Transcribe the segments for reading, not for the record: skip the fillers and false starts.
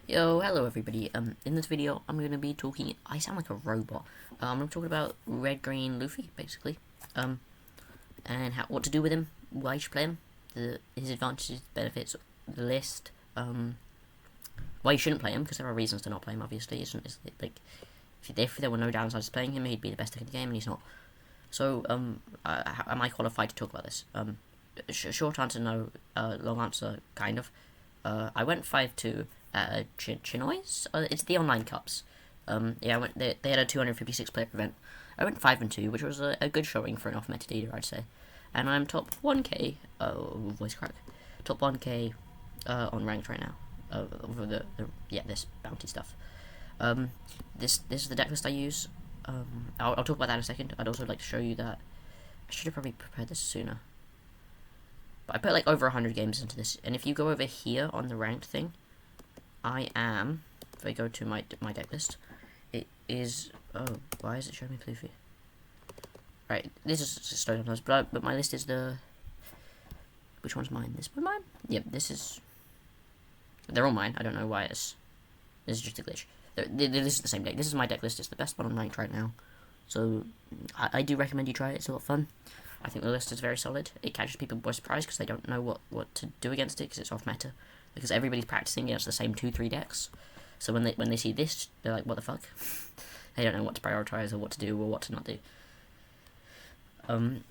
Yo, hello everybody. In this video, I'm gonna be talking. I sound like a robot. I'm talking about red, green Luffy, basically. And what to do with him, why you should play him, his advantages, benefits, the list. Why you shouldn't play him, because there are reasons to not play him. Obviously, it's like if there were no downsides to playing him, he'd be the best deck in the game, and he's not. So, am I qualified to talk about this? Short answer, no. Long answer, kind of. I went 5-2 at Chinoy's. It's the online cups. Yeah, they had a 256 player event. I went 5-2, which was a good showing for an off meta leader, I'd say. And I'm top 1k. Voice crack. Top 1k on ranked right now. Over this bounty stuff. This is the deck list I use. I'll talk about that in a second. I'd also like to show you that I should have probably prepared this sooner. But I put like over 100 games into this, and if you go over here on the ranked thing, I am. If I go to my deck list, it is. Oh, why is it showing me Luffy? Right, this is slow sometimes, but my list is the. Which one's mine? This one mine? Yep, this is. They're all mine. I don't know why it's. This is just a glitch. This is the same deck. This is my deck list. It's the best one on ranked right now. So I do recommend you try it. It's a lot of fun. I think the list is very solid. It catches people by surprise because they don't know what to do against it because it's off meta. Because everybody's practicing against the same 2-3 decks. So when they see this, they're like, what the fuck? They don't know what to prioritize or what to do or what to not do.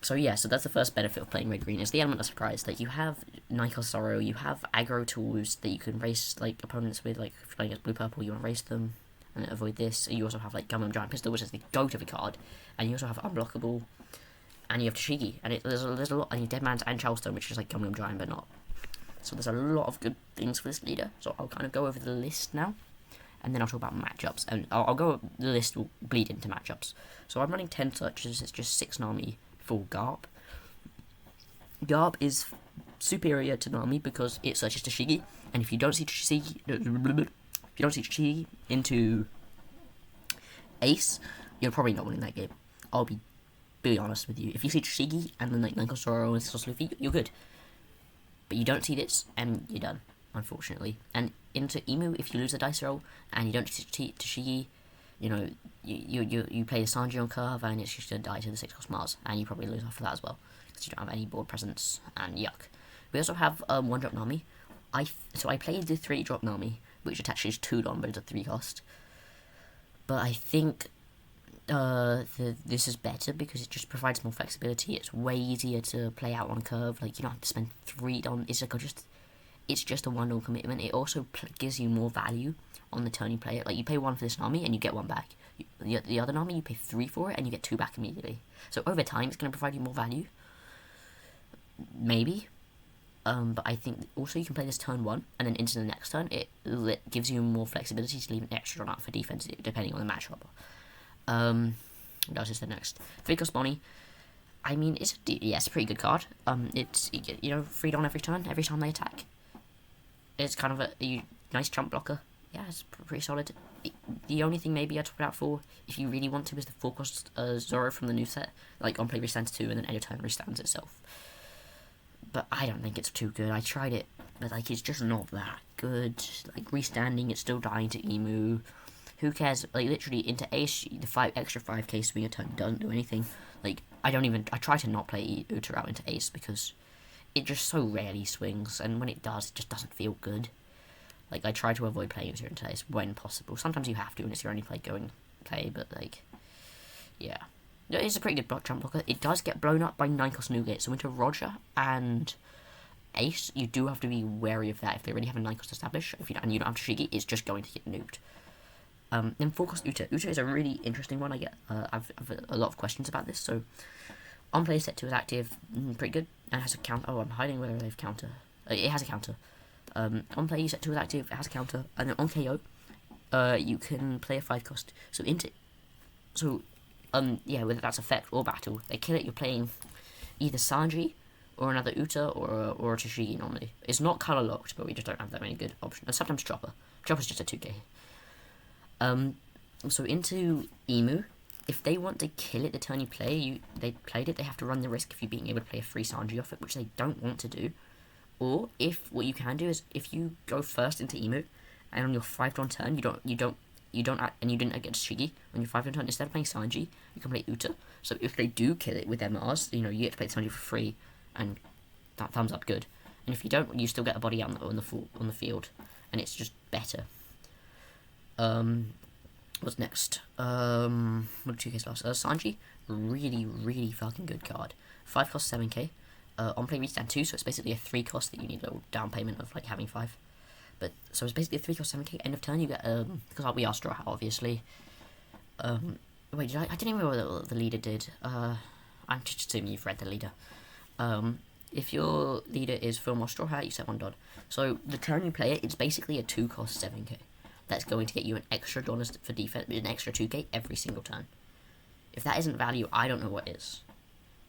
So that's the first benefit of playing red-green, is the element of surprise. Like, you have Zoro, you have aggro tools that you can race, like, opponents with, like, if you're playing against blue-purple, you want to race them and avoid this. You also have, like, Gum Giant Pistol, which is the go-to of a card, and you also have Unblockable, and you have Tashigi, and there's a lot, and you have Dead Man's and Charleston, which is like Gum Giant, but not. So there's a lot of good things for this leader, so I'll kind of go over the list now, and then I'll talk about matchups, and I'll go, the list will bleed into matchups. So I'm running 10 touches, it's just 6 Nami, full Garp. Garp is superior to Nami because it searches Tashigi, and if you don't see Tashigi into Ace, you're probably not winning that game. I'll be honest with you. If you see Tashigi and then like Zoro and Luffy, you're good. But you don't see this, and you're done, unfortunately. And into Emu, if you lose the dice roll and you don't see Tashigi, you know, you play the Sanji on curve, and it's just gonna die to the 6-cost Mars, and you probably lose after that as well because you don't have any board presence, and yuck. We also have 1-drop Nami. I played the 3-drop Nami, which attaches 2 Dom, but it's a 3-cost. But I think this is better because it just provides more flexibility. It's way easier to play out on curve. Like, you don't have to spend 3 Dom. It's just a 1 commitment. It also gives you more value on the turn you play it. Like, you pay 1 for this Nami and you get 1 back. The other Nami, you pay 3 for it and you get 2 back immediately. So over time, it's going to provide you more value. Maybe. But I think also you can play this turn 1 and then into the next turn. It gives you more flexibility to leave an extra on out for defense depending on the matchup. What else is the next? 3-cost Bonnie. I mean, it's a pretty good card. It's, you know, 3 Don every time they attack. It's kind of a nice jump blocker. Yeah, it's pretty solid. The only thing maybe I'd put out for, if you really want to, is the 4-cost Zoro from the new set. Like, on play restands 2 and then end of turn restands itself. But I don't think it's too good. I tried it, but like, it's just not that good. Like, restanding, it's still dying to Emu. Who cares? Like, literally, into Ace, the extra 5k swing a turn doesn't do anything. Like, I try to not play Uta out into Ace because it just so rarely swings, and when it does, it just doesn't feel good. Like, I try to avoid playing Uta into Ace when possible. Sometimes you have to, and it's your only play, but like, yeah. It's a pretty good jump blocker. It does get blown up by 9-cost Nougat, so into Roger and Ace, you do have to be wary of that. If they already have a 9-cost established, and you don't have Tashigi, it's just going to get nuked. Then 4-cost Uta. Uta is a really interesting one. I've a lot of questions about this. So, on play set 2 is active, pretty good, and has a counter. Oh, I'm hiding whether they've counter. It has a counter. On play set 2 is active, it has a counter, and then on KO, you can play a 5-cost. Whether that's effect or battle, they kill it. You're playing either Sanji or another Uta or a Tashigi normally. It's not color locked, but we just don't have that many good options. And sometimes Chopper. Chopper's just a 2k. So into Emu, if they want to kill it the turn you play, they played it, they have to run the risk of you being able to play a free Sanji off it, which they don't want to do. Or, what you can do is, if you go first into Emu, and on your 5-turn turn, and you didn't get Shigi, on your 5-turn turn, instead of playing Sanji, you can play Uta. So if they do kill it with their Mars, you get to play Sanji for free, and that thumbs up good. And if you don't, you still get a body out on the field, and it's just better. What's next? What 2K's last? Sanji, really fucking good card. 5 cost 7k. On play reach down 2, so it's basically a 3 cost that you need a little down payment of like having 5. But so it's basically a 3 cost 7k. End of turn you get because we are Straw Hat obviously. Wait, I didn't even know what the leader did. I'm just assuming you've read the leader. If your leader is Film or Straw Hat, you set 1 dot. So the turn you play it, it's basically a 2 cost 7k. That's going to get you an extra dollars for defense, an extra 2k every single turn. If that isn't value, I don't know what is.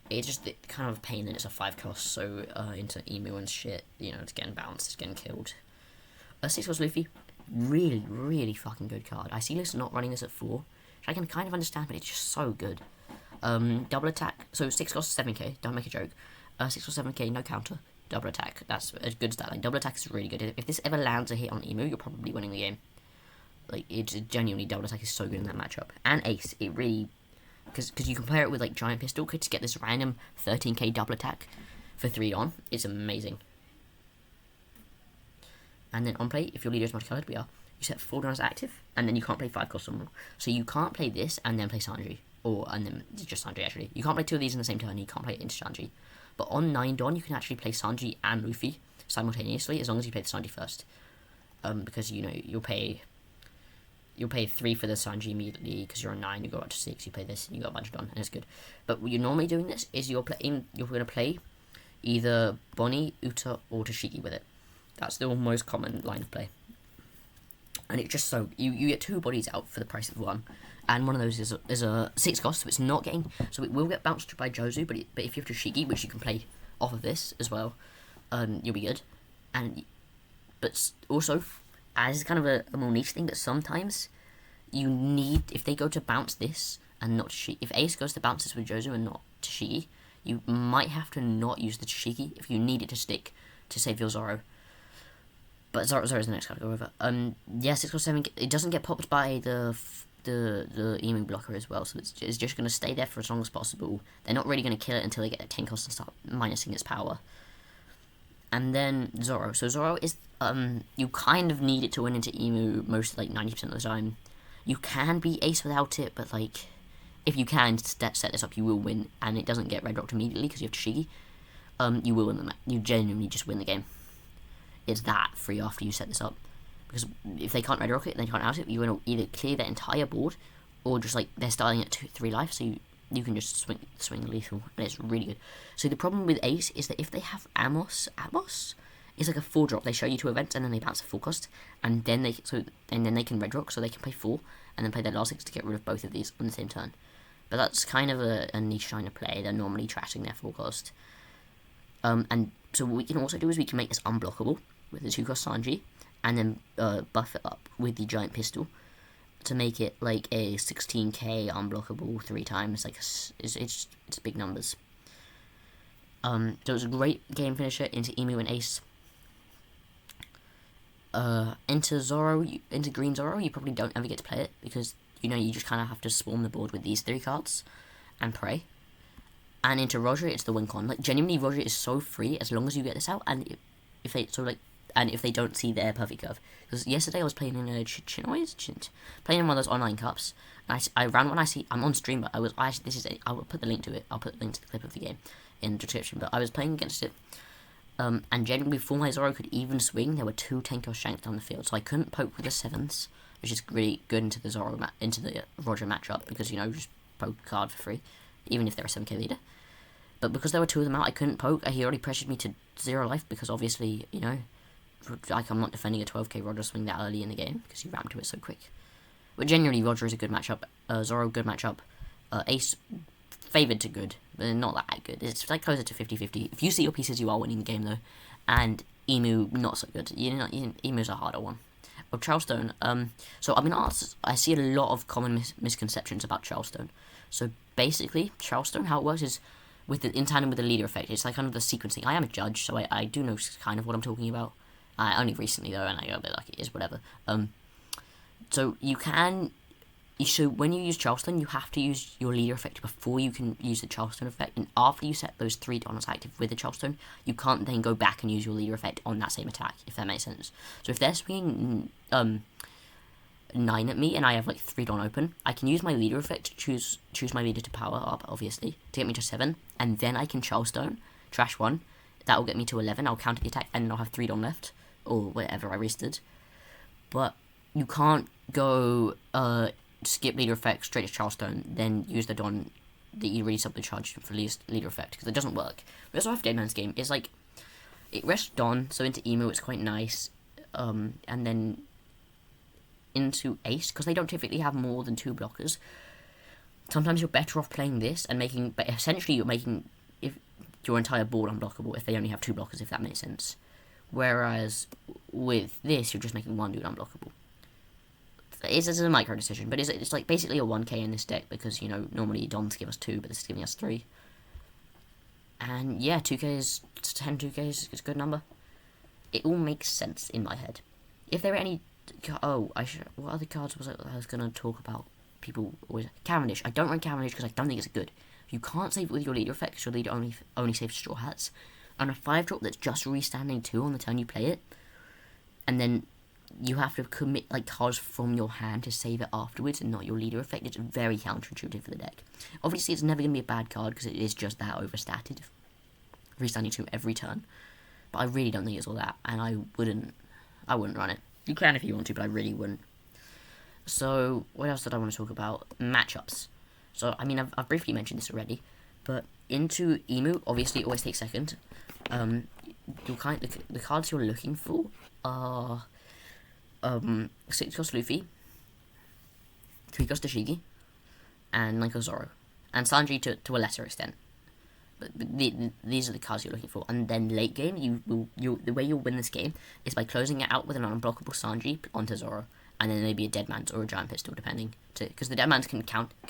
It's just kind of a pain that it's a 5 cost, so into Emu and shit, it's getting bounced, it's getting killed. 6 cost Luffy, really fucking good card. I see this not running this at 4, which I can kind of understand, but it's just so good. Double attack, so 6 cost 7k, don't make a joke. 6 cost 7k, no counter, double attack, that's a good stat line. Double attack is really good. If this ever lands a hit on Emu, you're probably winning the game. Like, it's genuinely, double attack is so good in that matchup. And Ace, it really, because you can pair it with like Giant Pistol to get this random 13k double attack for 3 on. It's amazing. And then on play, if your leader is multicolored, you set 4 down as active, and then you can't play 5 cost anymore. So you can't play this and then play Sanji, and then just Sanji actually. You can't play 2 of these in the same turn. You can't play it into Sanji. But on 9 Dawn, you can actually play Sanji and Luffy simultaneously as long as you play the Sanji first. Because you'll pay 3 for the Sanji immediately because you're on 9. You go up to 6. You play this, and you got a bunch done, and it's good. But what you're normally doing this is you're going to play either Bonnie, Uta, or Tashigi with it. That's the most common line of play. And it's just so you get 2 bodies out for the price of 1, and one of those is a 6 cost, so it's not getting, so it will get bounced by Jozu, but if you have Tashigi, which you can play off of this as well, you'll be good. But also, as kind of a more niche thing, that sometimes you need, if they go to bounce this and not Tashigi, if Ace goes to bounce this with Jozu and not Tashigi, you might have to not use the Tashigi if you need it to stick to save your Zoro. But Zoro's the next card to go over. Yeah, 6 or 7. It doesn't get popped by the Emu blocker as well, so it's just going to stay there for as long as possible. They're not really going to kill it until they get a 10 cost and start minusing its power. And then Zoro. So Zoro is you kind of need it to win into Emu most, like 90% of the time. You can be Ace without it, but like if you can set this up, you will win, and it doesn't get red rocked immediately because you have Tashigi. You will win the match. You genuinely just win the game. It's that free after you set this up, because if they can't red rock it and they can't out it, you're going to either clear their entire board, or just like they're starting at 3 life, so you can just swing lethal, and it's really good. So the problem with Ace is that if they have Atmos is like a 4 drop. They show you 2 events and then they bounce at full cost, and then they can red rock, so they can play 4 and then play their last 6 to get rid of both of these on the same turn. But that's kind of a niche kind of play. They're normally trashing their full cost. And so what we can also do is we can make this unblockable with the 2 cost Sanji, and then buff it up with the Giant Pistol to make it like a 16k unblockable 3 times. Like it's big numbers. So it's a great game finisher into Emu and Ace. Into Zoro, into Green Zoro, you probably don't ever get to play it because you just kind of have to swarm the board with these 3 cards and pray. And into Roger, it's the win con. Like genuinely, Roger is so free as long as you get this out, and if they don't see their perfect curve. Because yesterday I was playing in a playing in one of those online cups. And I ran one. I'm on stream, but I will put the link to it. I'll put the link to the clip of the game in the description. But I was playing against it, and genuinely before my Zoro could even swing, there were 2 10-kill shanks down the field, so I couldn't poke with the 7s, which is really good into the Roger matchup because just poke a card for free, even if they're a 7k leader. But because there were 2 of them out, I couldn't poke. He already pressured me to 0 life because obviously, like I'm not defending a 12k Roger swing that early in the game because you ramp to it so quick. But generally, Roger is a good matchup. Zoro, good matchup. Ace, favoured to good, but not that good. It's like closer to 50-50. If you see your pieces, you are winning the game though. And Emu, not so good. Emu's a harder one. Or Charlestone. So I'm gonna ask. I see a lot of common misconceptions about Charlestone. So basically, Charlestone, how it works is in tandem with the leader effect. It's like kind of the sequencing. I am a judge, so I do know kind of what I'm talking about. Only recently though, and I got a bit like it is whatever. So you can. So when you use Charleston, you have to use your leader effect before you can use the Charleston effect, and after you set those 3 dons active with the Charleston, you can't then go back and use your leader effect on that same attack, if that makes sense. So if they're swinging 9 at me and I have like 3 don open, I can use my leader effect to choose my leader to power up, obviously, to get me to 7, and then I can Charleston, trash 1, that will get me to 11, I'll counter the attack, and I'll have 3 don left, or whatever I rested. But you can't go skip leader effect straight to Charleston, then use the don that you reset the charge for leader effect, because it doesn't work. We also have Deadman's game. It's like, it rests Don, so into Emu it's quite nice, and then into Ace, because they don't typically have more than 2 blockers. Sometimes you're better off playing this and making, but essentially you're making your entire board unblockable if they only have 2 blockers, if that makes sense. Whereas with this, you're just making 1 dude unblockable. It's a micro decision, but it's like basically a 1k in this deck, because, you know, normally Dons give us 2, but this is giving us 3. And yeah, 2k is 10 2k is a good number. It all makes sense in my head. If there are any, what other cards was I was gonna talk about? People always Cavendish. I don't run Cavendish because I don't think it's good. You can't save it with your leader effect, because your leader only saves Straw Hats. And a 5-drop that's just restanding 2 on the turn you play it, and then you have to commit like cards from your hand to save it afterwards, and not your leader effect. It's very counterintuitive for the deck. Obviously, it's never going to be a bad card, because it is just that overstated, restanding 2 every turn. But I really don't think it's all that, and I wouldn't run it. You can if you want to, but I really wouldn't. So, what else did I want to talk about? Matchups. So, I mean, I've briefly mentioned this already, but into Emu, obviously, it always takes second. The cards you're looking for are 6-cost Luffy, 3-cost Tashigi, and 9-cost Zoro, and Sanji to a lesser extent. But these are the cards you're looking for. And then late game, the way you'll win this game is by closing it out with an unblockable Sanji onto Zoro, and then maybe a Deadman's or a Giant Pistol, depending. Because the Deadman's can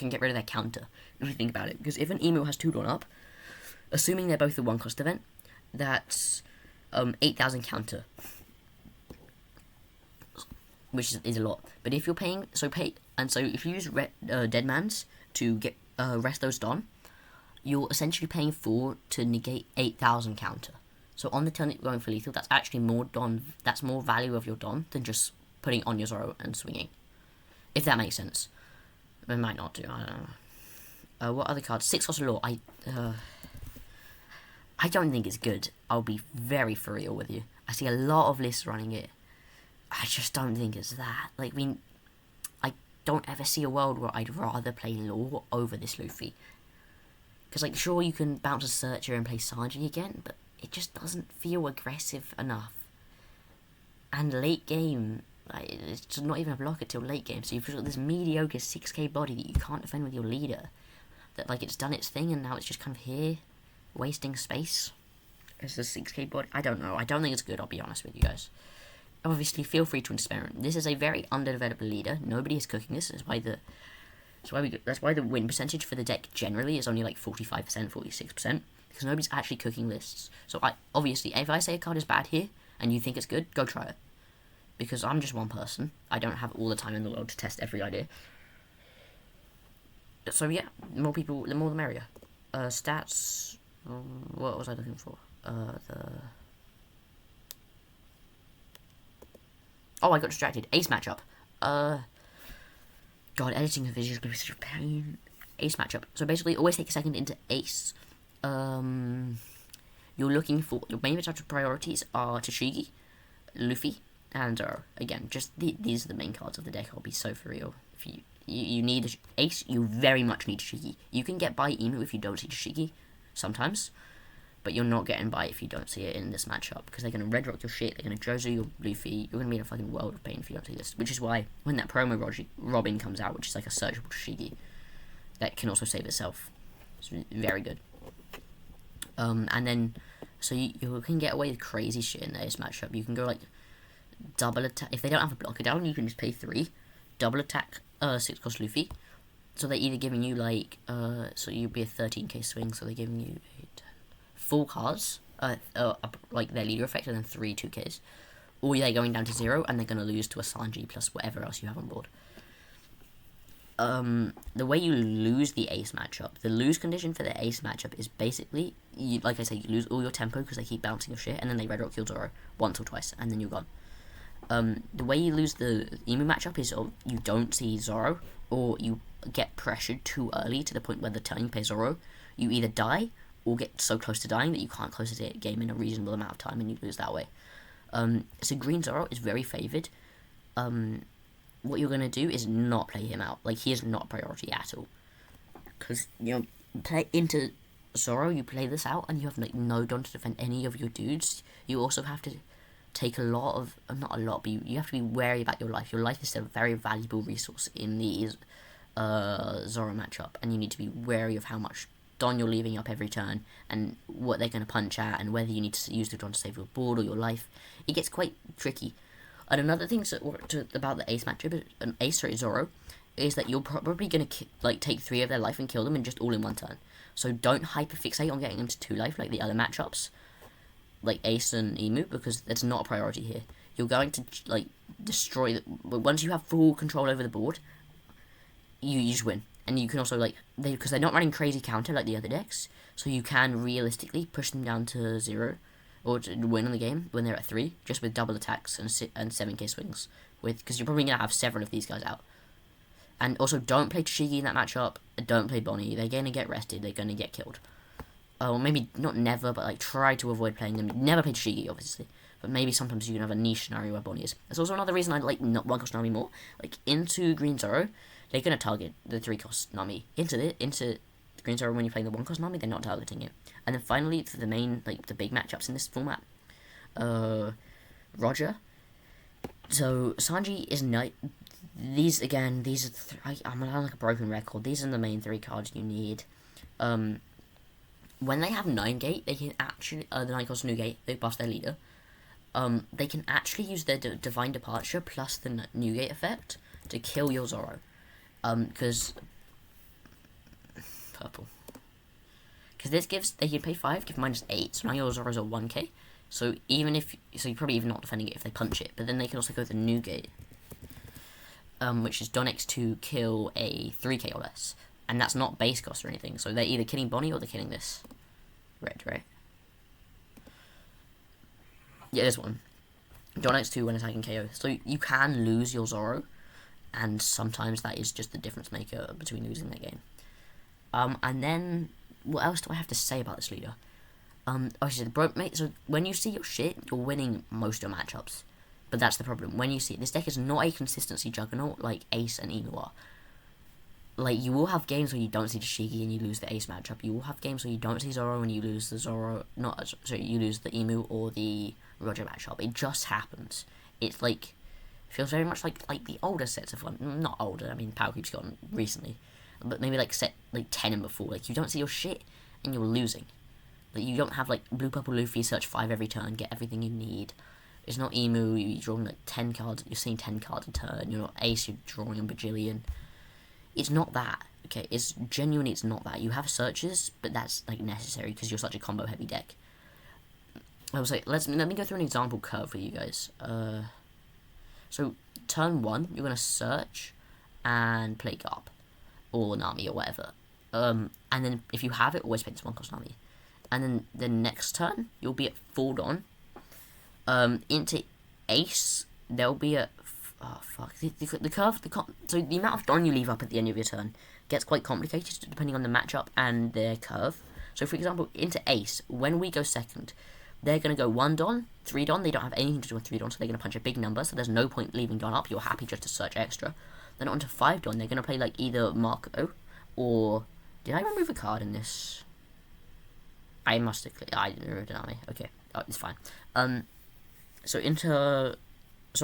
get rid of their counter, if you think about it. Because if an Emu has 2 drawn up, assuming they're both the 1-cost event, that's 8,000 counter, which is a lot. But if you're paying, so if you use Deadman's to get rest those Don, you're essentially paying 4 to negate 8,000 counter. So on the turn that you're going for lethal, that's actually more Don. That's more value of your Don than just putting on your Zoro and swinging. If that makes sense. It might not do. I don't know. What other cards? 6-cost Law. I don't think it's good. I'll be very for real with you. I see a lot of lists running it. I just don't think it's that. Like, I don't ever see a world where I'd rather play Law over this Luffy. Because, like, sure, you can bounce a Searcher and play Sanji again, but it just doesn't feel aggressive enough. And late game, like, it's not even a blocker till late game, so you've got this mediocre 6k body that you can't defend with your leader. That, like, it's done its thing, and now it's just kind of here, wasting space. It's a 6k body. I don't know. I don't think it's good, I'll be honest with you guys. Obviously, feel free to experiment. This is a very underdeveloped leader. Nobody is cooking this. That's why the win percentage for the deck generally is only like 45%, 46%, because nobody's actually cooking lists. So obviously, if I say a card is bad here and you think it's good, go try it. Because I'm just one person. I don't have all the time in the world to test every idea. So yeah, the more the merrier. Stats. What was I looking for? Oh, I got distracted. Ace matchup. God, editing a video is going to be such a pain. Ace matchup. So basically, always take a second into Ace. You're looking for... Your main matchup priorities are Tashigi, Luffy, and Zoro. Again, just these are the main cards of the deck. I'll be so for real. If you need Ace, you very much need Tashigi. You can get by Emu if you don't see Tashigi, sometimes. But you're not getting by if you don't see it in this matchup, because they're going to red rock your shit, they're going to Jozu your Luffy, you're going to be in a fucking world of pain if you don't see this. Which is why, when that promo Robin comes out, which is like a searchable Tashigi, that can also save itself. It's very good. And then, so you can get away with crazy shit in this matchup. You can go like, double attack, if they don't have a blocker down, you can just pay 3, double attack 6-cost Luffy. So they're either giving you like, so you'd be a 13k swing, so they're giving you 4 cards, like their leader effect, and then 3 2Ks. or they're going down to 0 and they're going to lose to a Sanji plus whatever else you have on board. The way you lose the ace matchup, the lose condition for the ace matchup is basically, like I say, you lose all your tempo because they keep bouncing your shit, and then they red rock your Zoro once or twice, and then you're gone. The way you lose the Emu matchup is you don't see Zoro, or you get pressured too early to the point where the turn you play Zoro, you either die or get so close to dying that you can't close the game in a reasonable amount of time, and you lose that way. So Green Zoro is very favoured. What you're going to do is not play him out. Like, he is not priority at all. Because, play into Zoro, you play this out, and you have, like, no Don to defend any of your dudes. You also have to take a lot of, not a lot, but you have to be wary about your life. Your life is a very valuable resource in the Zoro matchup, and you need to be wary of how much Don you're leaving up every turn, and what they're going to punch at, and whether you need to use the Don to save your board or your life. It gets quite tricky. And another thing about the ace matchup, Zoro, is that you're probably going to take 3 of their life and kill them in just all in one turn. So don't hyperfixate on getting them to 2 life like the other matchups, like Ace and Emu, because that's not a priority here. You're going to destroy once you have full control over the board, you just win. And you can also because they're not running crazy counter like the other decks, so you can realistically push them down to 0. Or to win on the game when they're at 3, just with double attacks and 7k swings, because you're probably going to have several of these guys out. And also, don't play Tashigi in that matchup, don't play Bonnie, they're going to get rested, they're going to get killed. Or maybe, not never, but try to avoid playing them. Never play Tashigi, obviously, but maybe sometimes you can have a niche scenario where Bonnie is. That's also another reason I like not 1-cost Nami more. Into Green Zoro, they're going to target the 3-cost Nami. Into Green Zoro, when you're playing the 1-cost Nami, they're not targeting it. And then finally, for the main, the big matchups in this format, Roger. So, Sanji is knight. These are, I'm on a broken record, these are the main 3 cards you need. When they have 9 gate, they can actually, the 9-cost new gate, they bust their leader. They can actually use their Divine Departure plus the new gate effect to kill your Zoro. Because purple. Because this gives, they can pay 5, give -8, so now your Zoro's a 1k. So you're probably even not defending it if they punch it, but then they can also go the new gate, which is Donex to kill a 3k or less, and that's not base cost or anything, so they're either killing Bonnie or they're killing this. Red, right? Yeah, this one. Donex 2 when attacking KO. So you can lose your Zoro, and sometimes that is just the difference maker between losing that game. And then, what else do I have to say about this leader? Obviously, so when you see your shit, you're winning most of your matchups. But that's the problem. When you see it, this deck is not a consistency juggernaut like Ace and Emu are. You will have games where you don't see the Shigi and you lose the Ace matchup. You will have games where you don't see Zoro and you lose the you lose the Emu or the Roger matchup. It just happens. It's feels very much like the older sets of one. Not older, I mean, Power Creep's gone recently. But maybe set 10 and before. You don't see your shit and you're losing. You don't have blue purple Luffy search 5 every turn, get everything you need. It's not Emu, you're drawing 10 cards, you're seeing 10 cards a turn. You're not Ace, you're drawing a bajillion. It's not that, okay? It's genuinely, it's not that. You have searches, but that's necessary because you're such a combo heavy deck. I was let me go through an example curve for you guys. So turn 1, you're gonna search and play Garp or Nami or whatever. And then if you have it, always play this 1-cost Nami. And then the next turn, you'll be at full Don. Into Ace, there'll be a... Oh, fuck. The curve... So the amount of Don you leave up at the end of your turn gets quite complicated depending on the matchup and their curve. So, for example, into Ace, when we go second, they're going to go 1 Don, 3 Don. They don't have anything to do with 3 Don, so they're going to punch a big number. So there's no point leaving Don up. You're happy just to search extra. Then onto 5 Don, they're going to play either Marco or... Did I remove a card in this? I must have clicked. I didn't remove an army. Okay, it's fine. So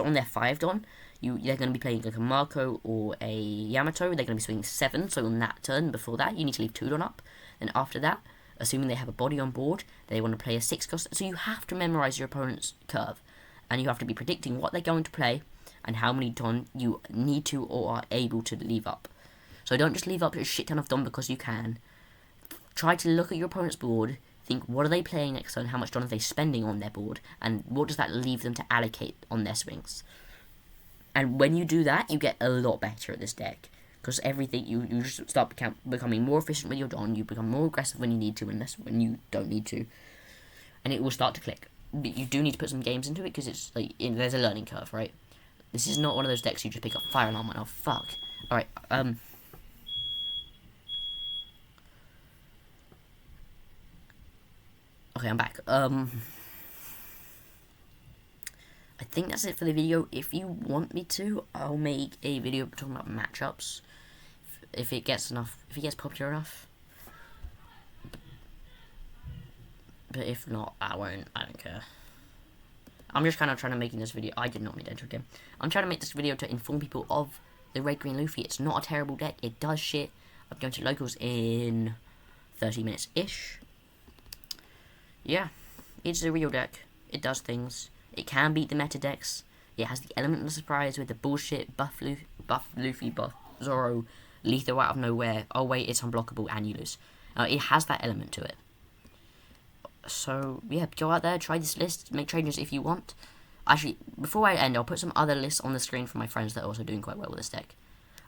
on their 5 Don, they're going to be playing a Marco or a Yamato. They're going to be swinging 7. So on that turn, before that, you need to leave 2 Don up. And after that, assuming they have a body on board, they want to play a 6-cost. So you have to memorize your opponent's curve, and you have to be predicting what they're going to play and how many Don you need to or are able to leave up. So don't just leave up a shit ton of Don because you can. Try to look at your opponent's board, think, what are they playing next turn, how much Don are they spending on their board, and what does that leave them to allocate on their swings. And when you do that, you get a lot better at this deck. Because everything, you just start becoming more efficient with your Don, you become more aggressive when you need to, and less when you don't need to. And it will start to click. But you do need to put some games into it, because it's like, there's a learning curve, right? This is not one of those decks you just pick up Fire Alarm and, oh, fuck. Alright, okay, I'm back. I think that's it for the video. If you want me to, I'll make a video talking about matchups. If it gets popular enough. But if not, I won't. I don't care. I'm just kind of trying to make this video. I did not make the intro again. I'm trying to make this video to inform people of the Red Green Luffy. It's not a terrible deck. It does shit. I'm going to locals in 30 minutes-ish. Yeah, it's a real deck. It does things. It can beat the meta decks. It has the element of surprise with the bullshit buff Luffy, buff Zoro, lethal out of nowhere. Oh wait, it's unblockable and you lose. It has that element to it. So yeah, go out there, try this list, make changes if you want. Actually, before I end, I'll put some other lists on the screen for my friends that are also doing quite well with this deck.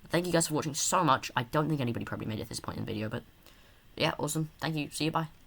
Thank you guys for watching so much. I don't think anybody probably made it at this point in the video, but yeah, awesome. Thank you. See you. Bye.